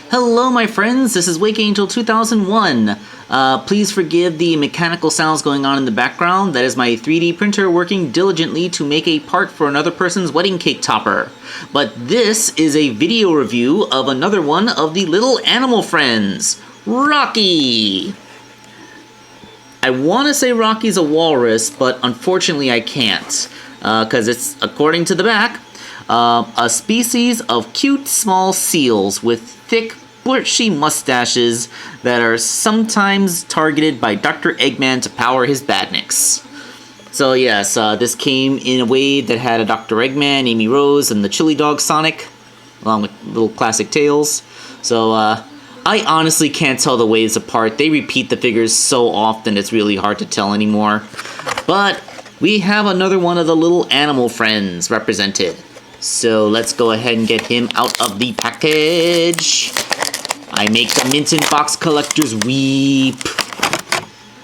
Hello, my friends. This is Wake Angel 2001. Please forgive the mechanical sounds going on in the background. That is my 3D printer working diligently to make a part for another person's wedding cake topper. But this is a video review of another one of the little animal friends, Rocky. I want to say Rocky's a walrus, but unfortunately I can't, because it's, according to the back, a species of cute small seals with thick, bushy mustaches that are sometimes targeted by Dr. Eggman to power his badniks. So yes, this came in a way that had a Dr. Eggman, Amy Rose, and the chili dog Sonic, along with little classic tails. So I honestly can't tell the waves apart. They repeat the figures so often it's really hard to tell anymore. But we have another one of the little animal friends represented. So let's go ahead and get him out of the package. I make the mint in box collectors weep.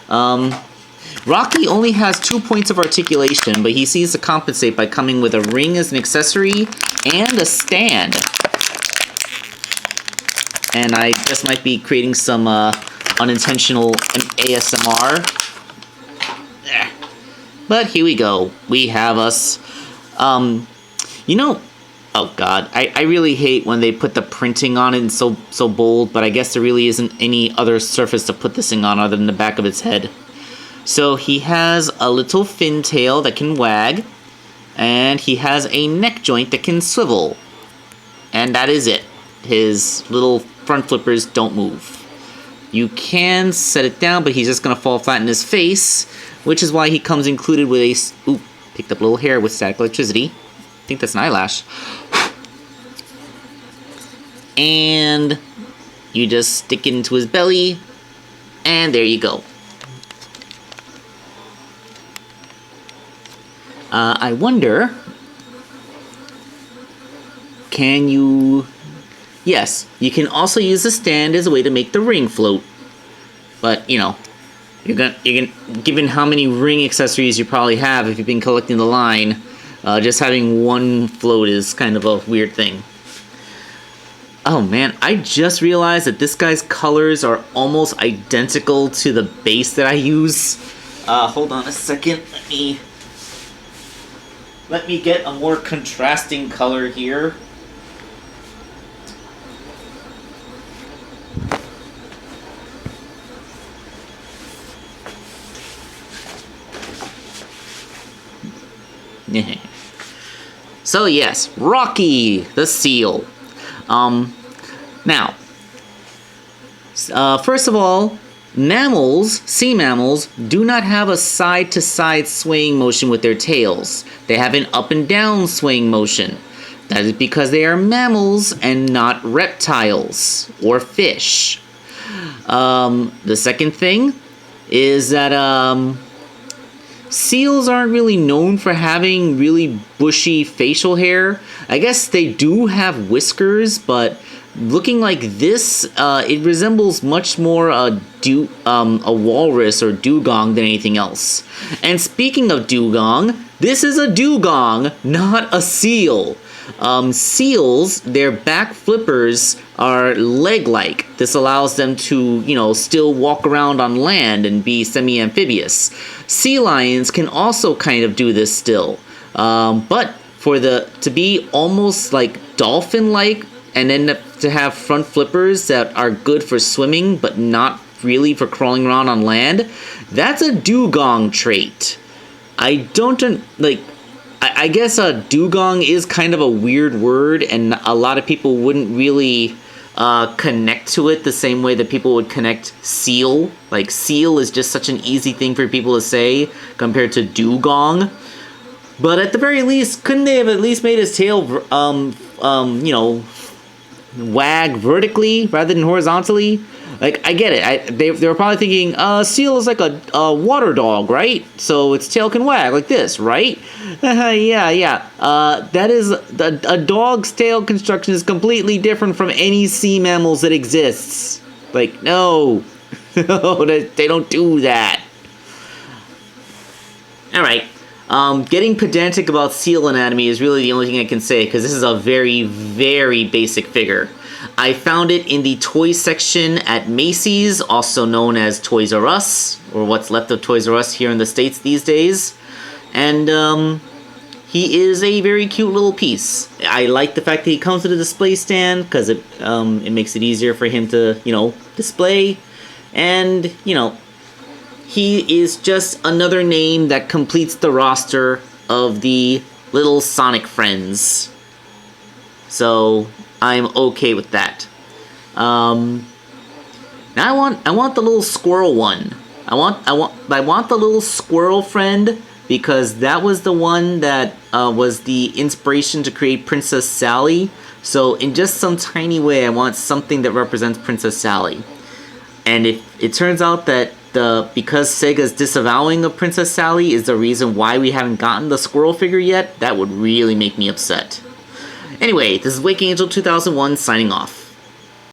Rocky only has 2 points of articulation, but he seems to compensate by coming with a ring as an accessory and a stand. And I just might be creating some unintentional ASMR. But here we go. We have us. You know, oh god, I really hate when they put the printing on it and so bold, but I guess there really isn't any other surface to put this thing on other than the back of its head. So he has a little fin tail that can wag, and he has a neck joint that can swivel. And that is it. His little front flippers don't move. You can set it down, but he's just going to fall flat in his face, which is why he comes included with a... Ooh, picked up a little hair with static electricity. I think that's an eyelash. And you just stick it into his belly, and there you go. I wonder, can you... Yes, you can also use the stand as a way to make the ring float. But, you know, you're gonna given how many ring accessories you probably have if you've been collecting the line, just having one float is kind of a weird thing. Oh man, I just realized that this guy's colors are almost identical to the base that I use. Hold on a second. Let me get a more contrasting color here. So yes, Rocky the seal. Now, first of all, mammals, sea mammals, do not have a side-to-side swaying motion with their tails. They have an up and down swaying motion. That is because they are mammals and not reptiles or fish. The second thing is that seals aren't really known for having really bushy facial hair. I guess they do have whiskers, but looking like this, it resembles much more a walrus or dugong than anything else. And speaking of dugong, this is a dugong, not a seal. Seals, their back flippers are leg-like. This allows them to, you know, still walk around on land and be semi-amphibious. Sea lions can also kind of do this still. But for to be almost like dolphin-like and then to have front flippers that are good for swimming but not really for crawling around on land, that's a dugong trait. I guess a dugong is kind of a weird word, and a lot of people wouldn't really connect to it the same way that people would connect seal. Like, seal is just such an easy thing for people to say compared to dugong. But at the very least, couldn't they have at least made his tail, you know, wag vertically rather than horizontally? Like, I get it. They were probably thinking, seal is like a water dog, right? So its tail can wag like this, right? Yeah. That is, a dog's tail construction is completely different from any sea mammals that exists. Like, no. No, they don't do that. Alright. Getting pedantic about seal anatomy is really the only thing I can say, because this is a very, very basic figure. I found it in the toy section at Macy's, also known as Toys R Us, or what's left of Toys R Us here in the States these days. And he is a very cute little piece. I like the fact that he comes with a display stand because it makes it easier for him to, display. And, he is just another name that completes the roster of the little Sonic friends. So I'm okay with that. Now I want the little squirrel one. I want the little squirrel friend because that was the one that was the inspiration to create Princess Sally. So in just some tiny way, I want something that represents Princess Sally. And if it turns out that because Sega's disavowing of Princess Sally is the reason why we haven't gotten the squirrel figure yet, that would really make me upset. Anyway, this is Waking Angel 2001 signing off.